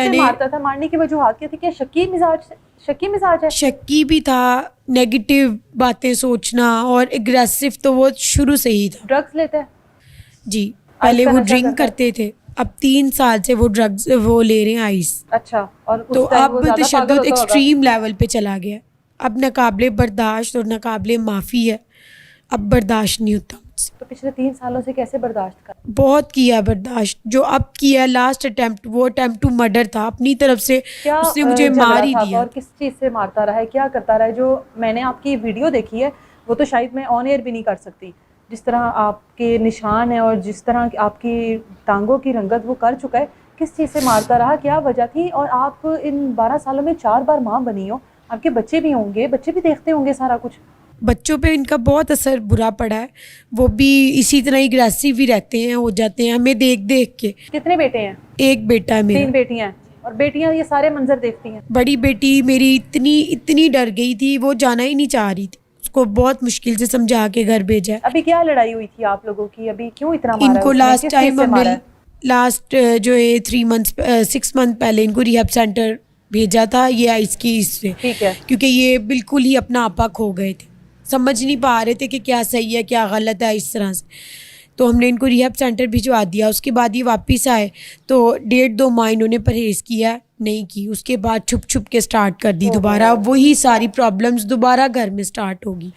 میں نے مارتا تھا؟ مارنے کی وجوہات کیا تھی؟ کیا شکی مزاج ہے؟ شکی بھی تھا، نیگیٹو باتیں سوچنا، اور اگریسو تو وہ شروع سے ہی تھا. ڈرگس لیتے ہیں؟ جی پہلے کا وہ نشہ ڈرنک کرتا ہے؟ کرتے تھے، اب 3 سال سے وہ ڈرگز وہ لے رہے ہیں آئس. اچھا، اور تو اس ٹائم وہ اب زیادہ پاگل تشدد ہوتا ہوگا؟ ایکسٹریم لیول پہ چلا گیا، اب ناقابل برداشت اور ناقابل معافی ہے، اب برداشت نہیں ہوتا مجھ سے. تو پچھلے 3 سالوں سے کیسے برداشت کر؟ بہت کیا برداشت، جو اب کیا لاسٹ اٹیمپٹ، وہ اٹیمپٹ ٹو مرڈر تھا اپنی طرف سے، کیا اس نے مجھے مار جھگڑا ہی تھا دیا. اور کس چیز سے مارتا رہا ہے؟ کیا کرتا رہا ہے؟ جو میں نے آپ کی ویڈیو دیکھی ہے وہ تو شاید میں آن ایئر بھی نہیں کر سکتی، جس طرح آپ کے نشان ہیں اور جس طرح آپ کی ٹانگوں کی رنگت وہ کر چکا ہے، کس چیز سے مارتا رہا؟ کیا وجہ تھی؟ اور آپ ان 12 سالوں میں 4 بار ماں بنی ہو، آپ کے بچے بھی ہوں گے، بچے بھی دیکھتے ہوں گے سارا کچھ. بچوں پہ ان کا بہت اثر برا پڑا ہے، وہ بھی اسی طرح اگریسو ہی رہتے ہیں، ہو جاتے ہیں ہمیں دیکھ دیکھ کے. کتنے بیٹے ہیں؟ ایک بیٹا ہے میرا. 3 بیٹیاں ہیں. اور بیٹیاں یہ سارے منظر دیکھتی ہیں؟ بڑی بیٹی میری اتنی ڈر گئی تھی، وہ جانا ہی نہیں چاہ رہی تھی، اس کو بہت مشکل سے سمجھا کے گھر بھیجا. ابھی کیا لڑائی ہوئی تھی آپ لوگوں کی؟ ابھی کیوں اتنا ان مارا ہے کو اس نے؟ لاسٹ کس چیز ٹائم سے ہم نے مارا ہے؟ لاسٹ جو ہے 6 منتھ پہلے ان کو ریہب سینٹر بھیجا تھا، یہ آئس کی اس سے، ٹھیک ہے. کیونکہ یہ بالکل ہی اپنا آپا کھو گئے تھے، سمجھ نہیں پا رہے تھے کہ کیا صحیح ہے کیا غلط ہے اس طرح سے. تو ہم نے ان کو ریہب سینٹر بھجوا دیا. اس کے بعد یہ واپس آئے تو 1.5-2 ماہ انہوں نے پرہیز کیا نہیں کی، اس کے بعد چھپ چھپ کے سٹارٹ کر دی دوبارہ. وہی ساری پرابلمز دوبارہ گھر میں سٹارٹ ہوگی.